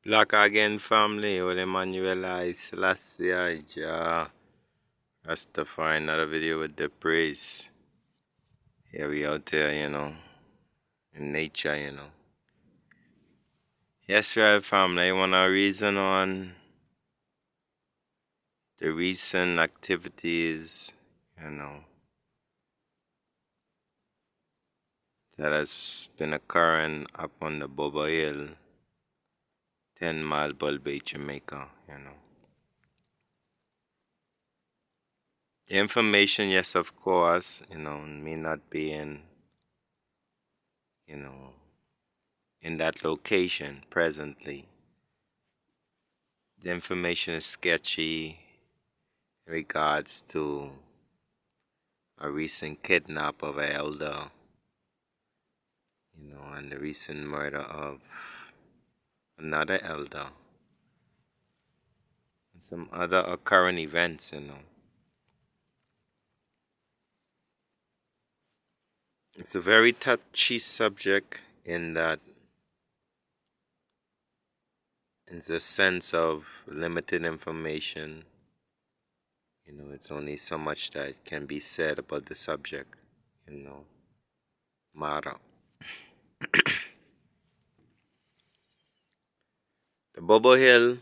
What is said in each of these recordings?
Black again family, with Emmanuel I Selassie Jah Rastafari, another video with the praise. Here we out there, in nature. Yes, right family, I wanna reason on the recent activities, that has been occurring up on the Bobo Hill, 10 Mile Bull Bay, Jamaica. The information, yes, of course, may not be you know, in that location presently. The information is sketchy in regards to a recent kidnap of an elder, and the recent murder of another elder, and some other occurring events. It's a very touchy subject in that, in the sense of limited information, it's only so much that can be said about the subject, matter. The Bobo Hill,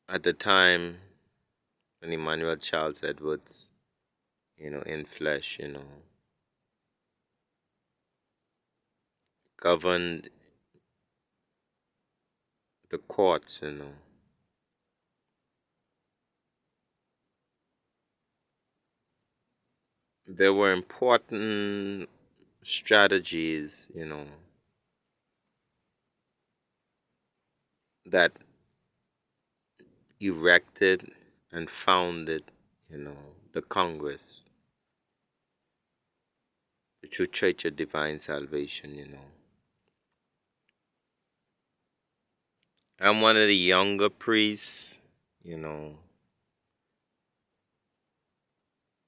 at the time when Emmanuel Charles Edwards, in flesh, governed the courts. There were important strategies, that erected and founded, the Congress, the True Church of Divine Salvation. I'm one of the younger priests,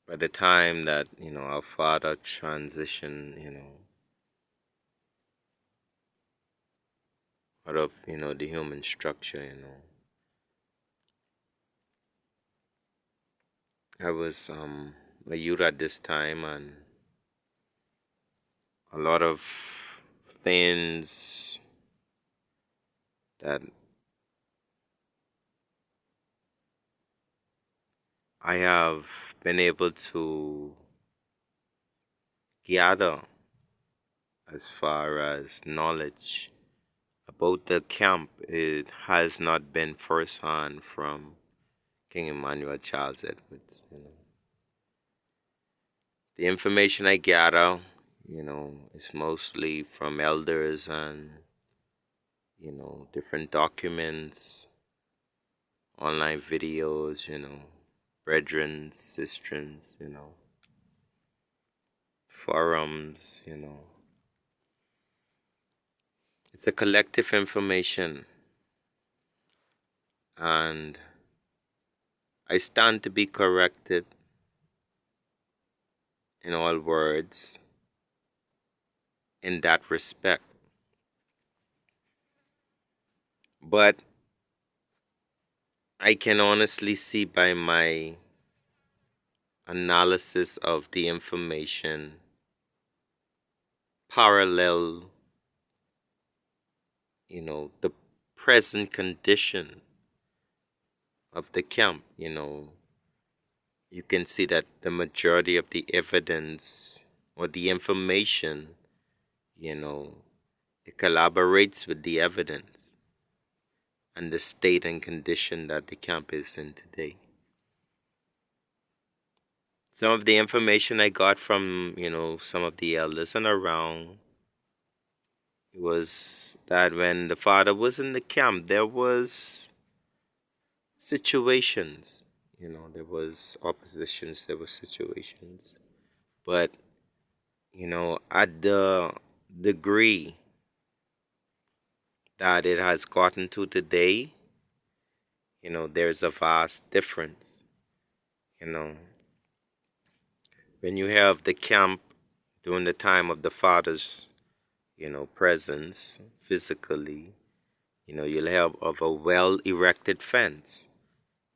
by the time that, our father transitioned, out of, the human structure. I was a youth at this time, and a lot of things that I have been able to gather as far as knowledge about the camp, it has not been first hand from King Emmanuel Charles Edwards. The information I gather, is mostly from elders and, different documents, online videos, brethren, sistrens, forums. It's a collective information, and I stand to be corrected in all words in that respect. But I can honestly see by my analysis of the information parallel, the present condition of the camp. You can see that the majority of the evidence or the information, it collaborates with the evidence and the state and condition that the camp is in today. Some of the information I got from, some of the elders and around was that when the father was in the camp, there was situations, there was oppositions, there were situations. But, at the degree that it has gotten to today, there's a vast difference. When you have the camp during the time of the fathers, presence physically. You'll have of a well erected fence,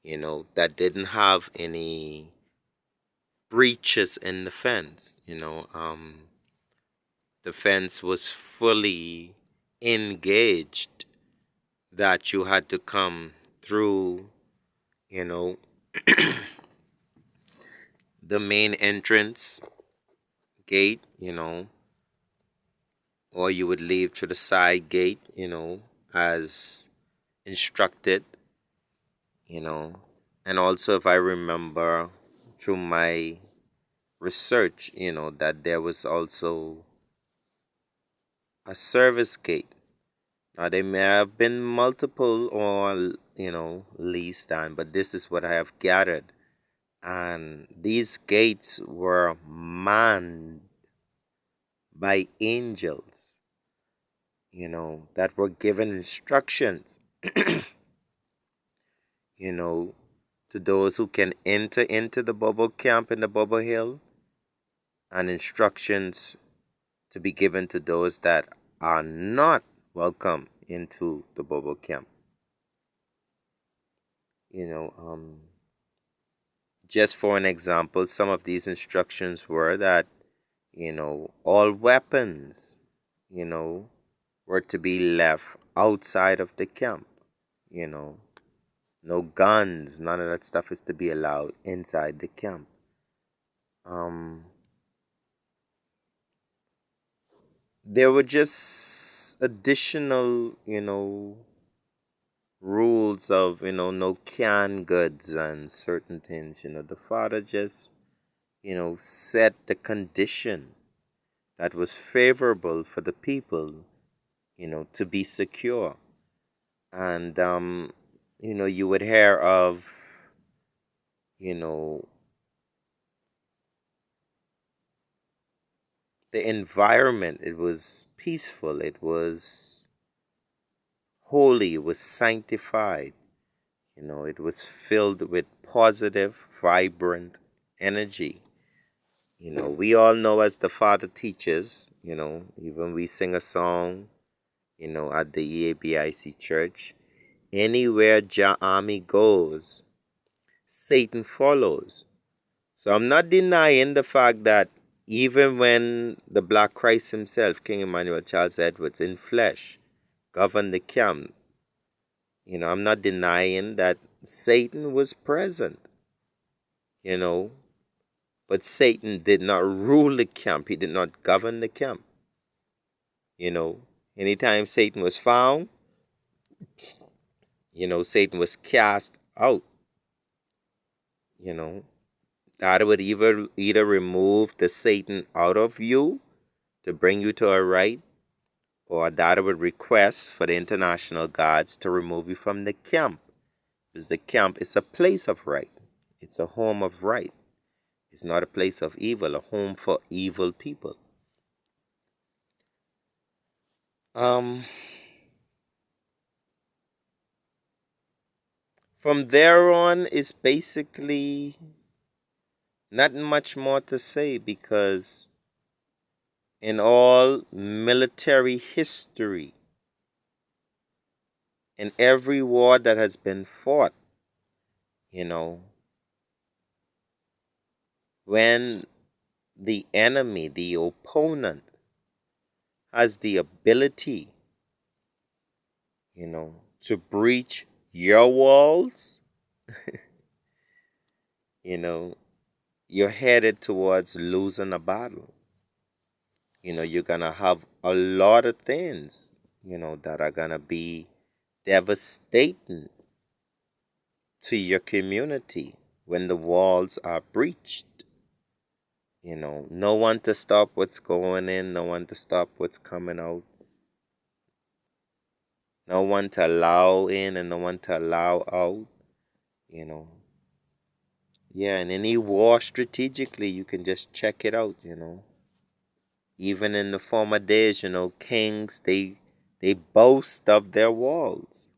that didn't have any breaches in the fence. The fence was fully engaged, that you had to come through, you know, the main entrance gate, or you would leave to the side gate, as instructed, you know. And also, if I remember through my research, that there was also a service gate. Now, there may have been multiple or, least time, but this is what I have gathered. And these gates were manned by angels, that were given instructions, you know, to those who can enter into the Bobo camp in the Bobo Hill, and instructions to be given to those that are not welcome into the Bobo camp. You know, um, just for an example, some of these instructions were that, all weapons, you know, were to be left outside of the camp. You know, no guns, none of that stuff is to be allowed inside the camp. Um, there were just additional, rules of, no canned goods and certain things. The father just, set the condition that was favorable for the people, to be secure. And, you would hear of, you know, the environment. It was peaceful, it was holy, it was sanctified, it was filled with positive, vibrant energy. We all know, as the Father teaches, even we sing a song, at the E.A.B.I.C church, anywhere Jah army goes, Satan follows. So I'm not denying the fact that even when the Black Christ himself, King Emmanuel Charles Edwards, in flesh, governed the camp, I'm not denying that Satan was present, you know, but Satan did not rule the camp. He did not govern the camp, you know. Anytime Satan was found, Satan was cast out, you know. God would either remove the Satan out of you to bring you to a right, or that would request for the international gods to remove you from the camp. Because the camp is a place of right. It's a home of right. It's not a place of evil, a home for evil people. Um, from there on is basically not much more to say, because in all military history, in every war that has been fought, you know, when the enemy, the opponent, has the ability, to breach your walls, you know, you're headed towards losing a battle. You're going to have a lot of things, that are going to be devastating to your community when the walls are breached. No one to stop what's going in, no one to stop what's coming out, no one to allow in and no one to allow out, you know. Yeah, and any war strategically, you can just check it out, Even in the former days, kings, they boast of their walls,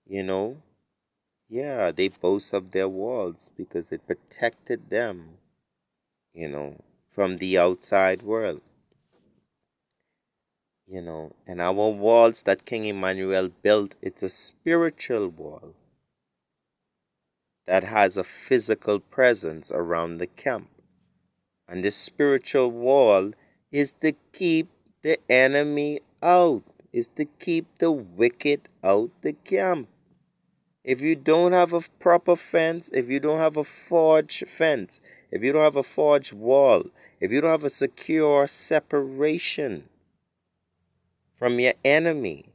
you know. Yeah, they boast of their walls because it protected them, from the outside world. And our walls that King Emmanuel built, it's a spiritual wall that has a physical presence around the camp. And the spiritual wall is to keep the enemy out, is to keep the wicked out the camp. If you don't have a proper fence, if you don't have a forged fence, if you don't have a forged wall, if you don't have a secure separation from your enemy,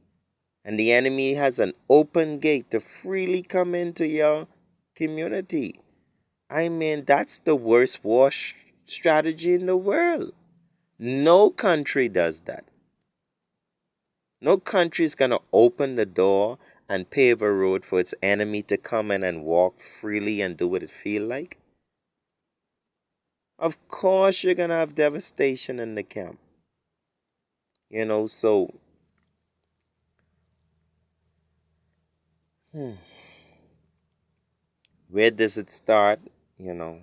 and the enemy has an open gate to freely come into your community, I mean, that's the worst war strategy in the world. No country does that. No country is going to open the door and pave a road for its enemy to come in and walk freely and do what it feel like. Of course you're going to have devastation in the camp. So where does it start? You know,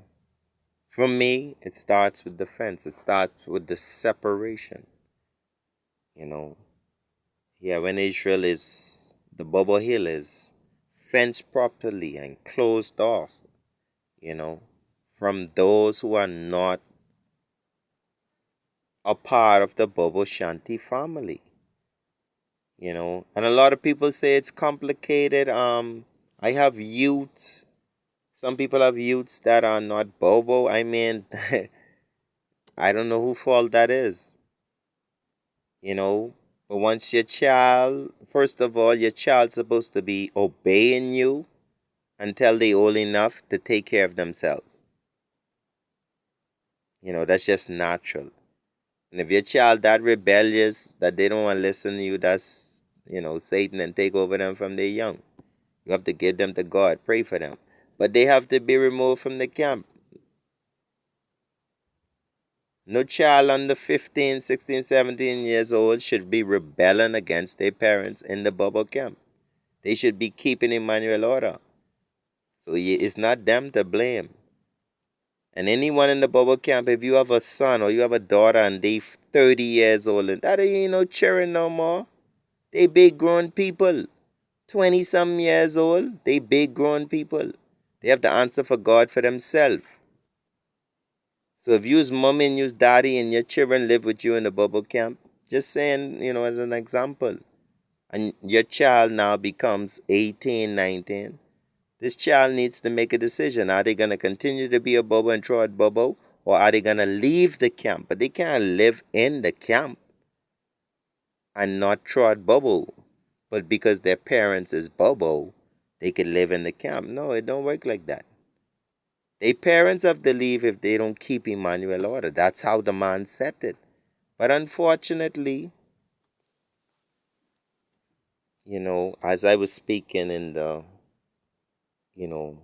for me, it starts with the fence. It starts with the separation. You know, yeah, when Israel is, the Bobo Hill is fenced properly and closed off, you know, from those who are not a part of the Bobo Shanti family, And a lot of people say it's complicated. I have youths. Some people have youths that are not Bobo. I mean, I don't know who fault that is, you know. But once your child, first of all, your child's supposed to be obeying you until they old enough to take care of themselves. That's just natural. And if your child that rebellious that they don't want to listen to you, that's Satan and take over them from their young. You have to give them to God, pray for them. But they have to be removed from the camp. No child under 15, 16, 17 years old should be rebelling against their parents in the bubble camp. They should be keeping Emmanuel order. So it's not them to blame. And anyone in the bubble camp, if you have a son or you have a daughter and they 30 years old, and that ain't no children no more. They big grown people. 20 some years old, they big grown people. They have the answer for God for themselves. So if you's mommy and you's daddy and your children live with you in the bubble camp, just saying, as an example, and your child now becomes 18, 19, this child needs to make a decision. Are they going to continue to be a bubble and throw at bubble, or are they going to leave the camp? But they can't live in the camp and not throw at bubble. But because their parents is Bobo, they can live in the camp. No, it don't work like that. Their parents have to leave if they don't keep Emmanuel order. That's how the man set it. But unfortunately, as I was speaking in the, you know,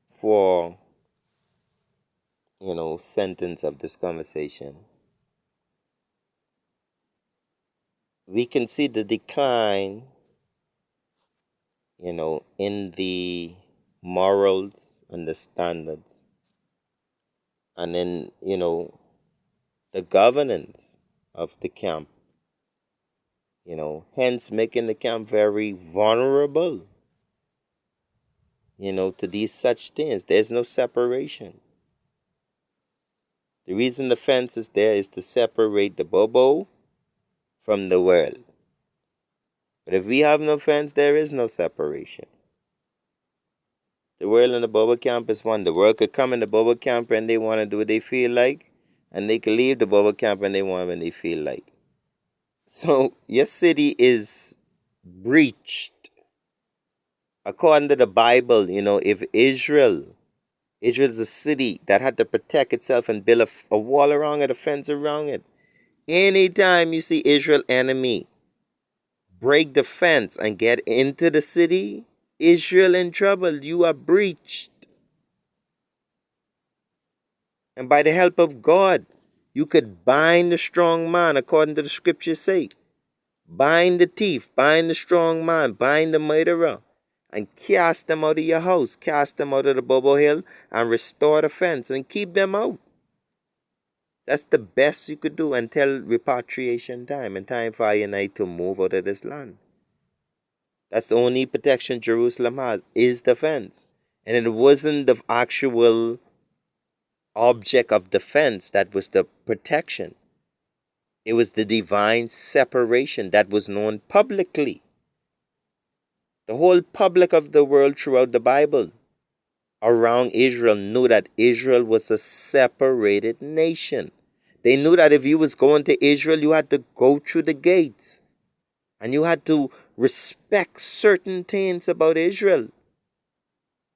for, sentence of this conversation, we can see the decline, in the morals and the standards and in, the governance of the camp, hence making the camp very vulnerable, to these such things. There's no separation. The reason the fence is there is to separate the Bobo from the world. But if we have no fence, there is no separation. The world and the Bobo camp is one. The world could come in the Bobo camp and they want to do what they feel like, and they could leave the Bobo camp and they want when they feel like. So your city is breached. According to the Bible, if Israel is a city that had to protect itself and build a wall around it, a fence around it. Anytime you see Israel enemy break the fence and get into the city, Israel in trouble. You are breached. And by the help of God, you could bind the strong man, according to the scriptures say. Bind the thief, bind the strong man, bind the murderer, and cast them out of your house, cast them out of the Bobo Hill, and restore the fence and keep them out. That's the best you could do until repatriation time and time for you and I to move out of this land. That's the only protection Jerusalem has, is the fence. And it wasn't the actual object of defense that was the protection. It was the divine separation that was known publicly. The whole public of the world throughout the Bible around Israel knew that Israel was a separated nation. They knew that if you was going to Israel, you had to go through the gates. And you had to respect certain things about Israel.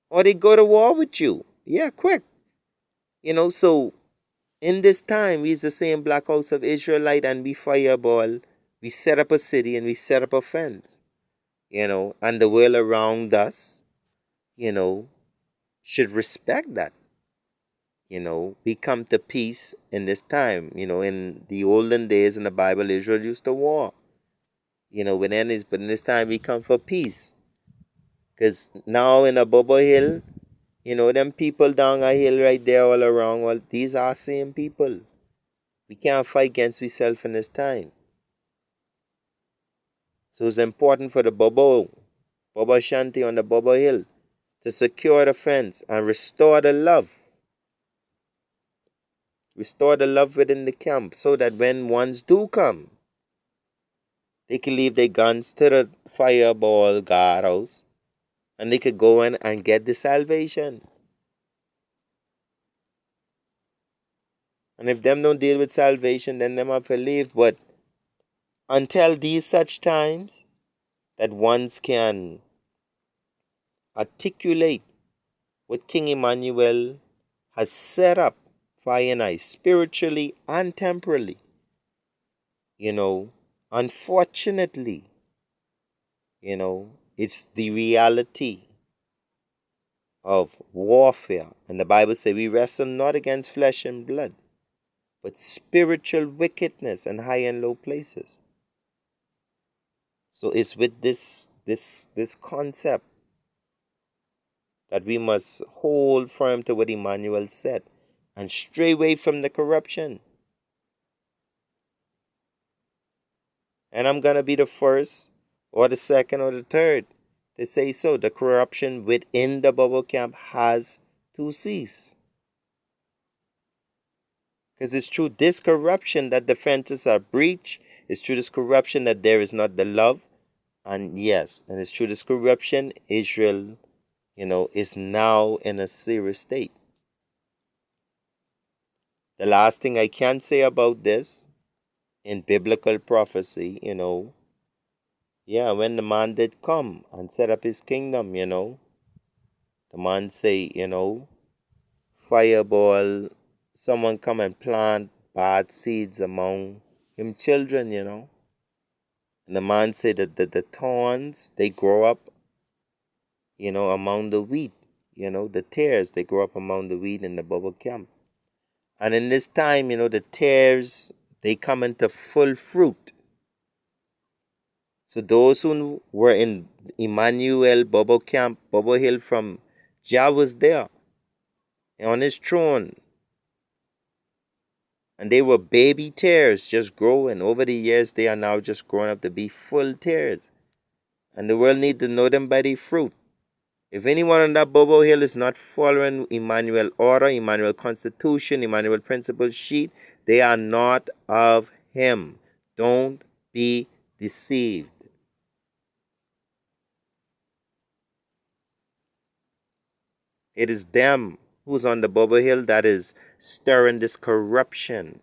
Or they go to war with you. Yeah, quick. So in this time, we is the same black house of Israelite and we fireball. We set up a city and we set up a fence. And the world around us, you know, should respect that. We come to peace in this time. In the olden days in the Bible, Israel used to war. With enemies, but in this time we come for peace. Because now in a Bobo Hill, them people down a hill right there all around, well, these are same people. We can't fight against ourselves in this time. So it's important for the Bobo Shanti on the Bobo Hill, to secure the fence and restore the love. Restore the love within the camp so that when ones do come, they can leave their guns to the fireball guardhouse and they could go in and get the salvation. And if them don't deal with salvation, then them have to leave. But until these such times that ones can articulate what King Emmanuel has set up for I and I, spiritually and temporally, unfortunately, it's the reality of warfare. And the Bible says we wrestle not against flesh and blood, but spiritual wickedness and high and low places. So it's with this concept that we must hold firm to what Emmanuel said and stray away from the corruption. And I'm going to be the first or the second or the third to say so. The corruption within the bubble camp has to cease. Because it's through this corruption that the fences are breached. It's through this corruption that there is not the love. And yes, and it's through this corruption, Israel, is now in a serious state. The last thing I can say about this, in biblical prophecy, when the man did come and set up his kingdom, the man say, fireball, someone come and plant bad seeds among him children, And the man said that the thorns, they grow up, among the wheat, the tares, they grow up among the wheat in the bubble camp. And in this time, the tares, they come into full fruit. So those who were in Emmanuel Bobo camp, Bobo Hill from Jah was there on his throne. And they were baby tares just growing. Over the years, they are now just growing up to be full tares. And the world need to know them by their fruit. If anyone on that Bobo Hill is not following Emmanuel order, Emmanuel constitution, Emmanuel principle sheet, they are not of him. Don't be deceived. It is them who's on the Bobo Hill that is stirring this corruption.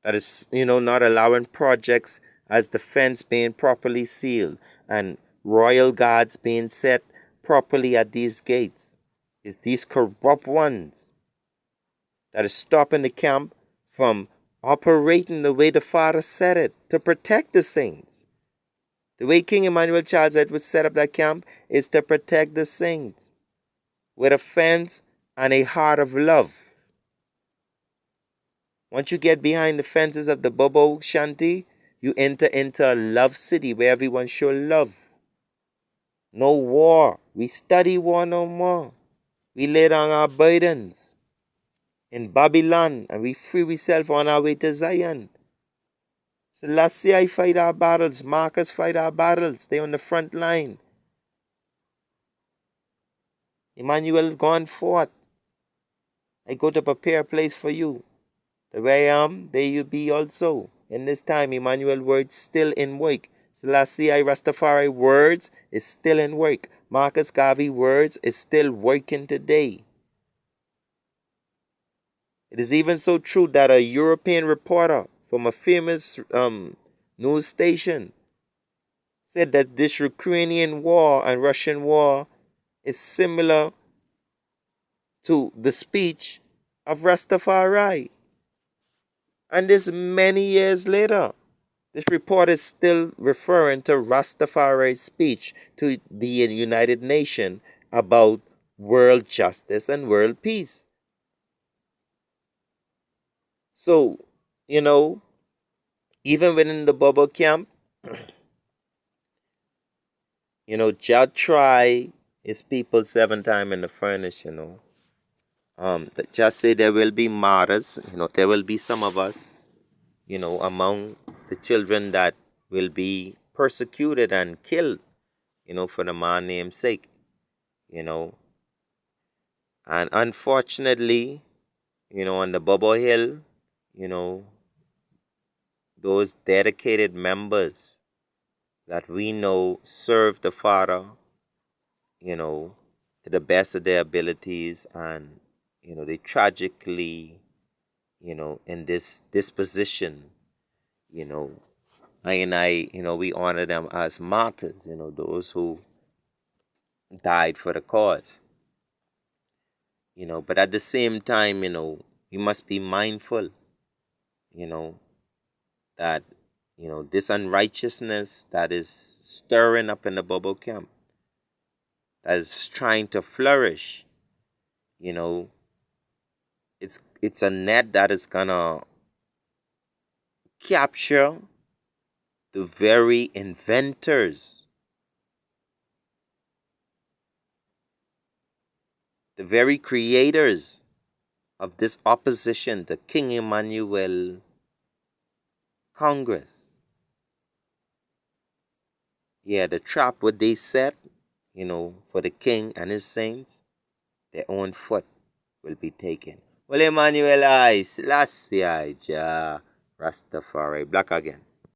That is, not allowing projects as the fence being properly sealed and royal guards being set properly at these gates. It's these corrupt ones that is stopping the camp from operating the way the Father said it, to protect the saints. The way King Emmanuel Charles Edward set up that camp is to protect the saints with a fence and a heart of love. Once you get behind the fences of the Bobo Shanti, you enter into a love city where everyone show love. No war. We study war no more. We lay down our burdens. in Babylon, and we free ourselves on our way to Zion. Selassie fight our battles. Marcus fight our battles. They on the front line. Emmanuel gone forth. I go to prepare a place for you. The way I am, there you be also. In this time, Emmanuel words still in work. Selassie Rastafari words is still in work. Marcus Garvey words is still working today. It is even so true that a European reporter from a famous news station said that this Ukrainian war and Russian war is similar to the speech of Rastafari. And this many years later. This report is still referring to Rastafari's speech to the United Nations about world justice and world peace. So, you know, even within the Bobo camp, Jah try his people 7 times in the furnace, that just say there will be martyrs, there will be some of us, among the children that will be persecuted and killed, for the man name's sake, you know. And unfortunately, on the Bobo Hill, you know, those dedicated members that we know serve the Father, you know, to the best of their abilities, and, they tragically, in this disposition, you know, we honor them as martyrs, those who died for the cause. But at the same time, we must be mindful, you know, that, this unrighteousness that is stirring up in the Bobo camp, that is trying to flourish, you know, it's a net that is gonna capture the very inventors, the very creators of this opposition to King Emmanuel Congress. Yeah, the trap what they set, for the king and his saints, their own foot will be taken. Well, Emmanuel I, Selassie I, Jah Rastafari, black again.